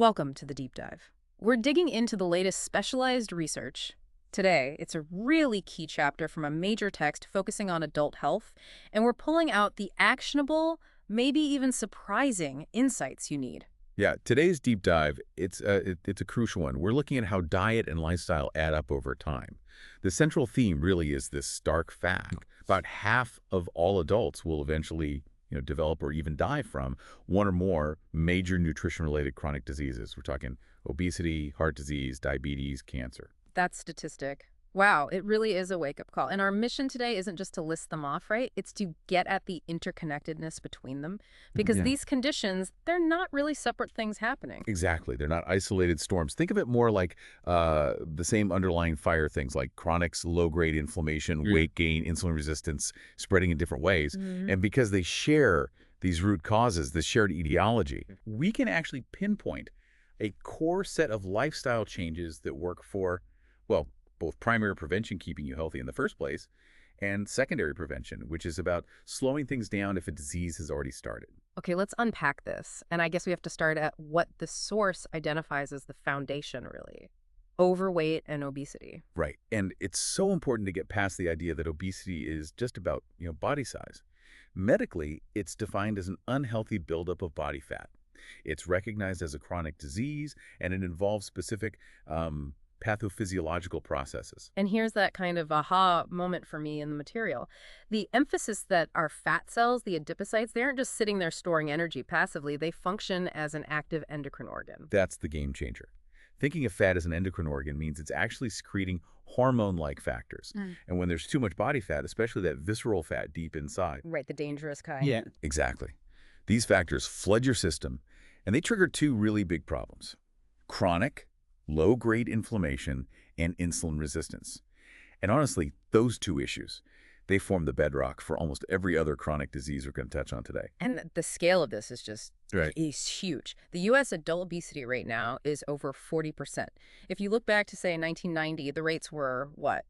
Welcome to the Deep Dive. We're digging into the latest specialized research. Today, it's a really key chapter from a major text focusing on adult health, and we're pulling out the actionable, maybe even surprising insights you need. Yeah, today's deep dive, it's a crucial one. We're looking at how diet and lifestyle add up over time. The central theme really is this stark fact. About half of all adults will eventually, develop or even die from one or more major nutrition-related chronic diseases. We're talking obesity, heart disease, diabetes, cancer. That statistic. Wow, it really is a wake-up call. And our mission today isn't just to list them off, right? It's to get at the interconnectedness between them. Because Yeah. these conditions, they're not really separate things happening. Exactly. They're not isolated storms. Think of it more like the same underlying fire things like chronic low-grade inflammation, weight gain, insulin resistance, spreading in different ways. And because they share these root causes, this shared etiology, we can actually pinpoint a core set of lifestyle changes that work for, well, both primary prevention, keeping you healthy in the first place, and secondary prevention, which is about slowing things down if a disease has already started. Okay, let's unpack this. And I guess we have to start at what the source identifies as the foundation, really. Overweight and obesity. Right. And it's so important to get past the idea that obesity is just about, body size. Medically, it's defined as an unhealthy buildup of body fat. It's recognized as a chronic disease, and it involves specific pathophysiological processes. And here's that kind of aha moment for me in the material. The emphasis that our fat cells, the adipocytes, they aren't just sitting there storing energy passively. They function as an active endocrine organ. That's the game changer. Thinking of fat as an endocrine organ means it's actually secreting hormone-like factors. And when there's too much body fat, especially that visceral fat deep inside. Right, the dangerous kind. Yeah. Exactly. These factors flood your system, and they trigger two really big problems: chronic, low-grade inflammation, and insulin resistance. And honestly, those two issues, they form the bedrock for almost every other chronic disease we're going to touch on today. And the scale of this is just Right. is huge. The U.S. adult obesity rate now is over 40%. If you look back to, say, 1990, the rates were, what,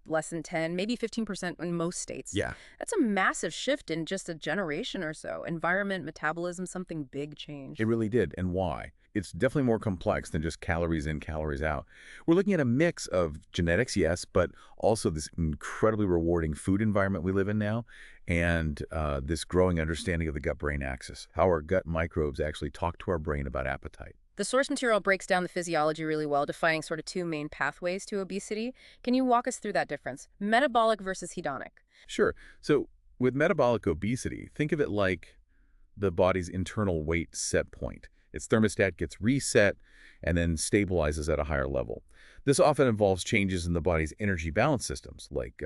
less than 10, maybe 15% in most states. Yeah. That's a massive shift in just a generation or so. Environment, metabolism, something big changed. It really did. And why? It's definitely more complex than just calories in, calories out. We're looking at a mix of genetics, yes, but also this incredibly rewarding food environment we live in now, and this growing understanding of the gut-brain axis, how our gut microbes actually talk to our brain about appetite. The source material breaks down the physiology really well, defining sort of two main pathways to obesity. Can you walk us through that difference? Metabolic versus hedonic. Sure. So with metabolic obesity, think of it like the body's internal weight set point. Its thermostat gets reset and then stabilizes at a higher level. This often involves changes in the body's energy balance systems, like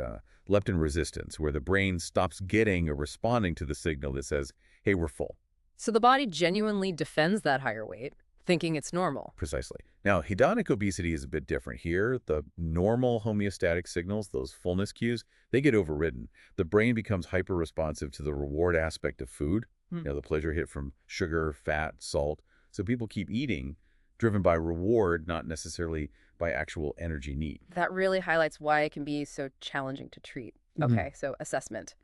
leptin resistance, where the brain stops getting or responding to the signal that says, hey, we're full. So the body genuinely defends that higher weight, thinking it's normal. Precisely. Now, hedonic obesity is a bit different here. The normal homeostatic signals, those fullness cues, they get overridden. The brain becomes hyper-responsive to the reward aspect of food, the pleasure hit from sugar, fat, salt. So people keep eating, driven by reward, not necessarily by actual energy need. That really highlights why it can be so challenging to treat. Okay, so assessment.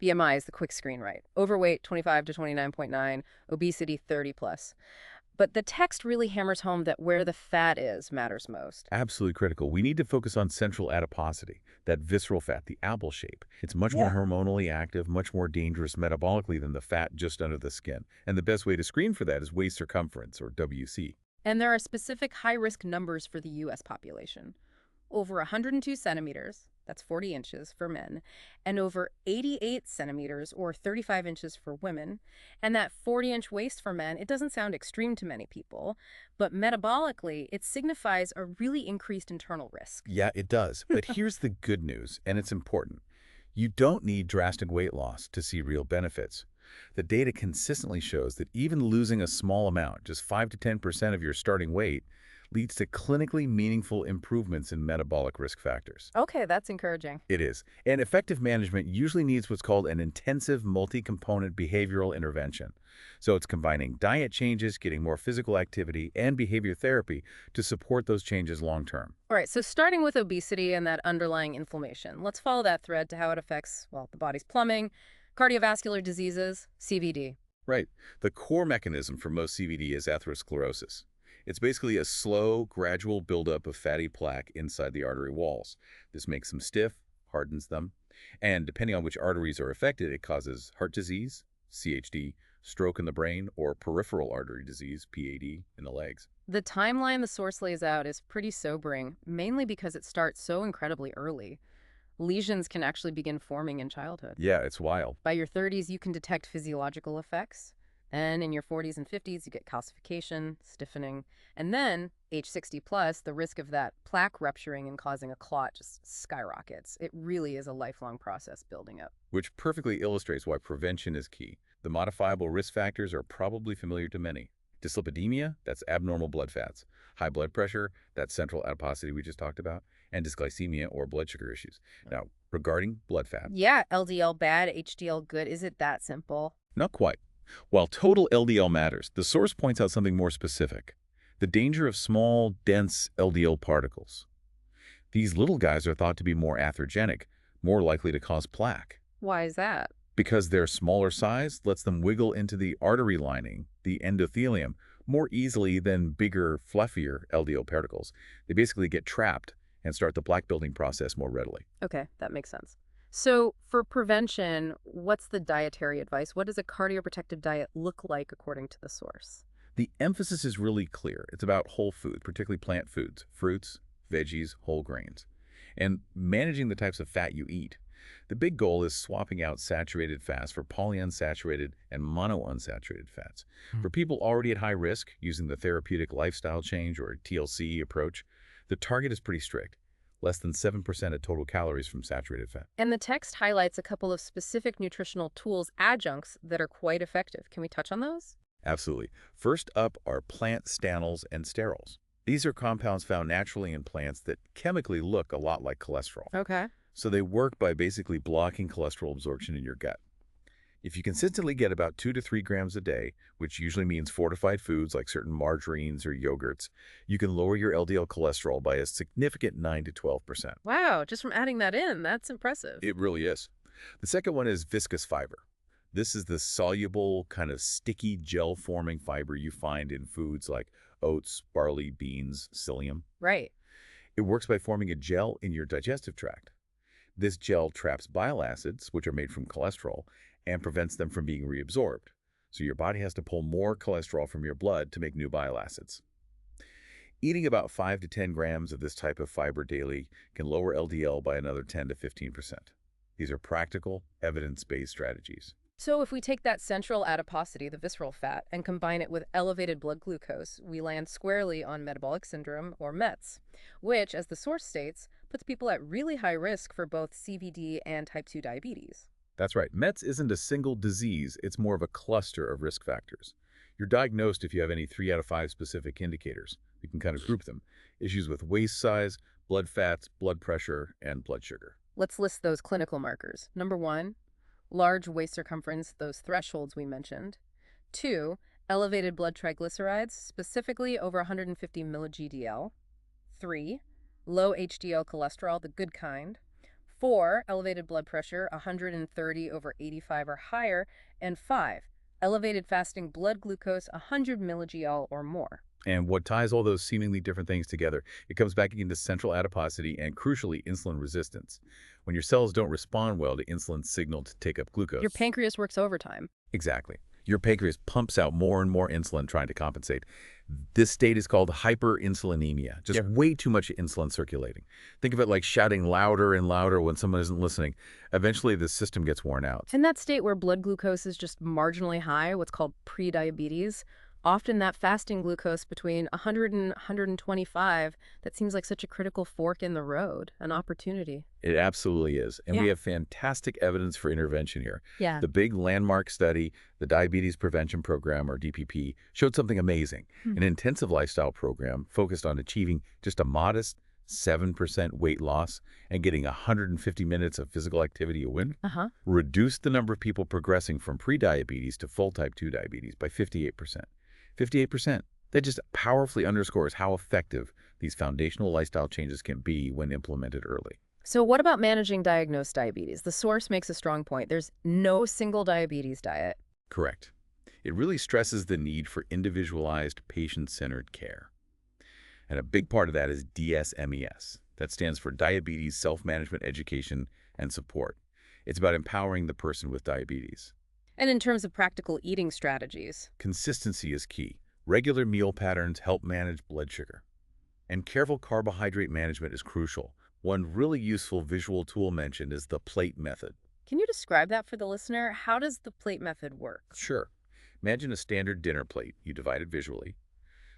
BMI is the quick screen, right? Overweight, 25 to 29.9, obesity, 30 plus. But the text really hammers home that where the fat is matters most. Absolutely critical. We need to focus on central adiposity, that visceral fat, the apple shape. It's much more hormonally active, much more dangerous metabolically than the fat just under the skin. And the best way to screen for that is waist circumference, or WC. And there are specific high-risk numbers for the U.S. population. Over 102 centimeters, that's 40 inches for men, and over 88 centimeters, or 35 inches for women. And that 40-inch waist for men, it doesn't sound extreme to many people, but metabolically, it signifies a really increased internal risk. Yeah, it does. But here's the good news, and it's important. You don't need drastic weight loss to see real benefits. The data consistently shows that even losing a small amount, just 5 to 10% of your starting weight, leads to clinically meaningful improvements in metabolic risk factors. Okay, that's encouraging. It is. And effective management usually needs what's called an intensive multi-component behavioral intervention. So it's combining diet changes, getting more physical activity, and behavior therapy to support those changes long-term. All right, so starting with obesity and that underlying inflammation, let's follow that thread to how it affects, well, the body's plumbing, cardiovascular diseases, CVD. Right. The core mechanism for most CVD is atherosclerosis. It's basically a slow, gradual buildup of fatty plaque inside the artery walls. This makes them stiff, hardens them, and depending on which arteries are affected, it causes heart disease, CHD, stroke in the brain, or peripheral artery disease, PAD, in the legs. The timeline the source lays out is pretty sobering, mainly because it starts so incredibly early. Lesions can actually begin forming in childhood. Yeah, it's wild. By your 30s, you can detect physiological effects. Then in your 40s and 50s, you get calcification, stiffening. And then, age 60 plus, the risk of that plaque rupturing and causing a clot just skyrockets. It really is a lifelong process building up. Which perfectly illustrates why prevention is key. The modifiable risk factors are probably familiar to many. Dyslipidemia, that's abnormal blood fats. High blood pressure, that's central adiposity we just talked about. And dysglycemia, or blood sugar issues. Now, regarding blood fat. Yeah, LDL bad, HDL good. Is it that simple? Not quite. While total LDL matters, the source points out something more specific. The danger of small, dense LDL particles. These little guys are thought to be more atherogenic, more likely to cause plaque. Why is that? Because their smaller size lets them wiggle into the artery lining, the endothelium, more easily than bigger, fluffier LDL particles. They basically get trapped and start the plaque building process more readily. Okay, that makes sense. So for prevention, what's the dietary advice? What does a cardioprotective diet look like according to the source? The emphasis is really clear. It's about whole food, particularly plant foods, fruits, veggies, whole grains, and managing the types of fat you eat. The big goal is swapping out saturated fats for polyunsaturated and monounsaturated fats. For people already at high risk, using the therapeutic lifestyle change or TLC approach, the target is pretty strict. Less than 7% of total calories from saturated fat. And the text highlights a couple of specific nutritional tools, adjuncts, that are quite effective. Can we touch on those? Absolutely. First up are plant stanols and sterols. These are compounds found naturally in plants that chemically look a lot like cholesterol. Okay. So they work by basically blocking cholesterol absorption in your gut. If you consistently get about 2 to 3 grams a day, which usually means fortified foods like certain margarines or yogurts, you can lower your LDL cholesterol by a significant 9 to 12%. Wow, just from adding that in, that's impressive. It really is. The second one is viscous fiber. This is the soluble, kind of sticky gel-forming fiber you find in foods like oats, barley, beans, psyllium. Right. It works by forming a gel in your digestive tract. This gel traps bile acids, which are made from cholesterol, and prevents them from being reabsorbed. So your body has to pull more cholesterol from your blood to make new bile acids. Eating about 5 to 10 grams of this type of fiber daily can lower LDL by another 10 to 15%. These are practical, evidence-based strategies. So if we take that central adiposity, the visceral fat, and combine it with elevated blood glucose, we land squarely on metabolic syndrome, or METS, which, as the source states, puts people at really high risk for both CVD and type 2 diabetes. That's right. METS isn't a single disease. It's more of a cluster of risk factors. You're diagnosed if you have any 3 out of 5 specific indicators. We can kind of group them. Issues with waist size, blood fats, blood pressure, and blood sugar. Let's list those clinical markers. Number 1, large waist circumference, those thresholds we mentioned. 2, elevated blood triglycerides, specifically over 150 milli-GDL. 3, low HDL cholesterol, the good kind. 4, elevated blood pressure, 130 over 85 or higher. And 5, elevated fasting blood glucose, 100 milli-GL or more. And what ties all those seemingly different things together? It comes back into central adiposity and, crucially, insulin resistance. When your cells don't respond well to insulin's signal to take up glucose. Your pancreas works overtime. Exactly. Your pancreas pumps out more and more insulin trying to compensate. This state is called hyperinsulinemia, just way too much insulin circulating. Think of it like shouting louder and louder when someone isn't listening. Eventually, the system gets worn out. In that state where blood glucose is just marginally high, what's called prediabetes, often that fasting glucose between 100 and 125, that seems like such a critical fork in the road, an opportunity. It absolutely is. And Yeah. we have fantastic evidence for intervention here. Yeah. The big landmark study, the Diabetes Prevention Program, or DPP, showed something amazing. An intensive lifestyle program focused on achieving just a modest 7% weight loss and getting 150 minutes of physical activity a win, reduced the number of people progressing from prediabetes to full type 2 diabetes by 58%. 58%. That just powerfully underscores how effective these foundational lifestyle changes can be when implemented early. So what about managing diagnosed diabetes? The source makes a strong point. There's no single diabetes diet. Correct. It really stresses the need for individualized, patient-centered care. And a big part of that is DSMES. That stands for Diabetes Self-Management Education and Support. It's about empowering the person with diabetes. And in terms of practical eating strategies, Consistency is key. Regular meal patterns help manage blood sugar. And careful carbohydrate management is crucial. One really useful visual tool mentioned is the plate method. can you describe that for the listener? How does the plate method work? Sure. Imagine a standard dinner plate. You divide it visually.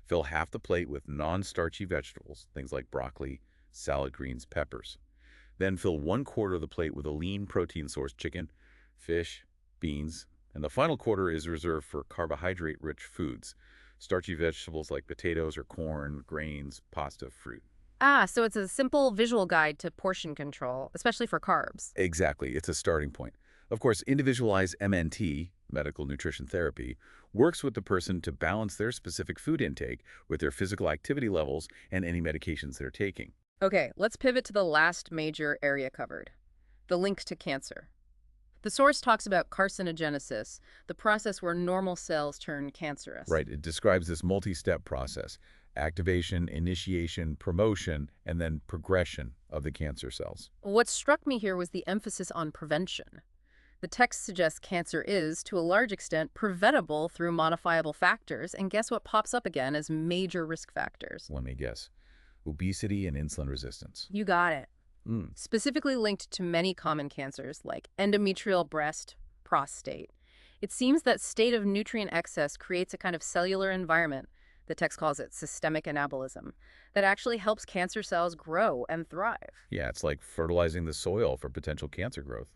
Fill half the plate with non-starchy vegetables, things like broccoli, salad greens, peppers. Then fill 1/4 of the plate with a lean protein source, chicken, fish, beans, and the final quarter is reserved for carbohydrate-rich foods, starchy vegetables like potatoes or corn, grains, pasta, fruit. Ah, so it's a simple visual guide to portion control, especially for carbs. Exactly, it's a starting point. Of course, individualized MNT, medical nutrition therapy, works with the person to balance their specific food intake with their physical activity levels and any medications they're taking. Okay, let's pivot to the last major area covered, the link to cancer. The source talks about carcinogenesis, the process where normal cells turn cancerous. Right, it describes this multi-step process: activation, initiation, promotion, and then progression of the cancer cells. What struck me here was the emphasis on prevention. The text suggests cancer is, to a large extent, preventable through modifiable factors, and guess what pops up again as major risk factors? Let me guess. Obesity and insulin resistance. You got it. Mm. Specifically linked to many common cancers like endometrial breast, prostate. It seems that state of nutrient excess creates a kind of cellular environment, the text calls it systemic anabolism, that actually helps cancer cells grow and thrive. Yeah, it's like fertilizing the soil for potential cancer growth.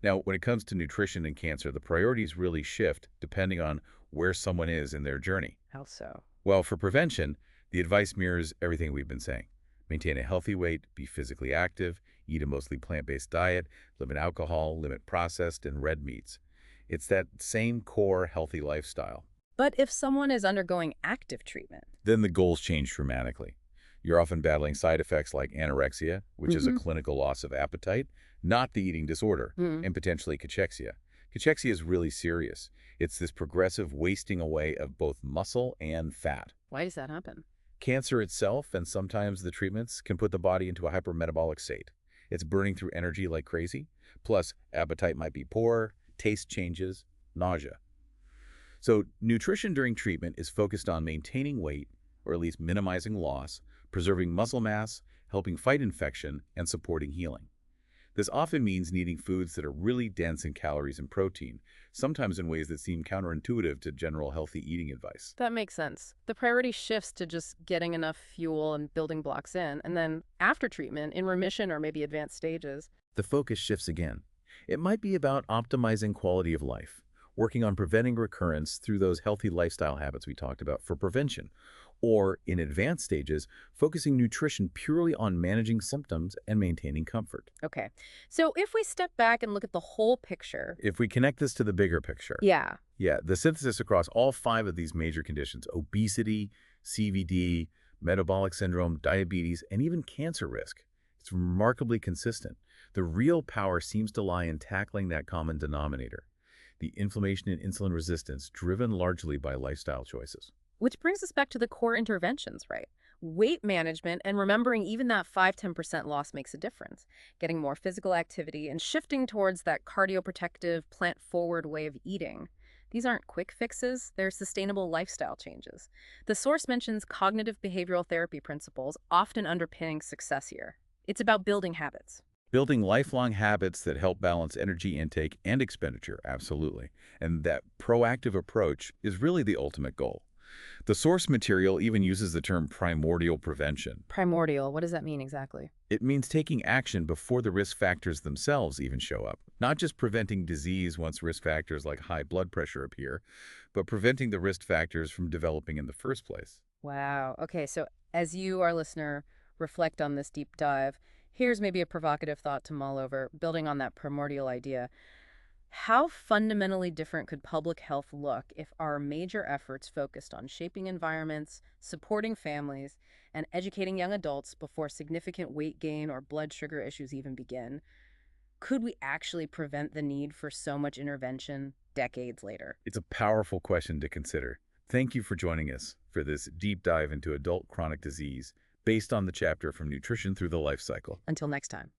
Now, when it comes to nutrition and cancer, the priorities really shift depending on where someone is in their journey. How so? Well, for prevention, the advice mirrors everything we've been saying. Maintain a healthy weight, be physically active, eat a mostly plant-based diet, limit alcohol, limit processed and red meats. It's that same core healthy lifestyle. But if someone is undergoing active treatment, Then the goals change dramatically. You're often battling side effects like anorexia, which is a clinical loss of appetite, not the eating disorder, and potentially cachexia. Cachexia is really serious. It's this progressive wasting away of both muscle and fat. why does that happen? Cancer itself, and sometimes the treatments, can put the body into a hypermetabolic state. It's burning through energy like crazy. Plus, appetite might be poor, taste changes, nausea. So, nutrition during treatment is focused on maintaining weight, or at least minimizing loss, preserving muscle mass, helping fight infection, and supporting healing. This often means needing foods that are really dense in calories and protein, sometimes in ways that seem counterintuitive to general healthy eating advice. That makes sense. The priority shifts to just getting enough fuel and building blocks in, and then after treatment, in remission or maybe advanced stages. The focus shifts again. It might be about optimizing quality of life, working on preventing recurrence through those healthy lifestyle habits we talked about for prevention, or in advanced stages, focusing nutrition purely on managing symptoms and maintaining comfort. Okay, so if we step back and look at the whole picture. If we connect this to the bigger picture, Yeah. yeah, the synthesis across all 5 of these major conditions, obesity, CVD, metabolic syndrome, diabetes, and even cancer risk, it's remarkably consistent. The real power seems to lie in tackling that common denominator, the inflammation and insulin resistance driven largely by lifestyle choices. Which brings us back to the core interventions, right? Weight management and remembering even that 5–10% loss makes a difference. Getting more physical activity and shifting towards that cardioprotective, plant-forward way of eating. These aren't quick fixes, they're sustainable lifestyle changes. The source mentions cognitive behavioral therapy principles often underpinning success here. It's about building habits. Building lifelong habits that help balance energy intake and expenditure, absolutely. And that proactive approach is really the ultimate goal. The source material even uses the term primordial prevention. Primordial, what does that mean exactly? It means taking action before the risk factors themselves even show up. Not just preventing disease once risk factors like high blood pressure appear, but preventing the risk factors from developing in the first place. Wow. Okay, so as you, our listener, reflect on this deep dive, here's maybe a provocative thought to mull over, building on that primordial idea. How fundamentally different could public health look if our major efforts focused on shaping environments, supporting families, and educating young adults before significant weight gain or blood sugar issues even begin? Could we actually prevent the need for so much intervention decades later? It's a powerful question to consider. Thank you for joining us for this deep dive into adult chronic disease based on the chapter From Nutrition Through the Life Cycle. Until next time.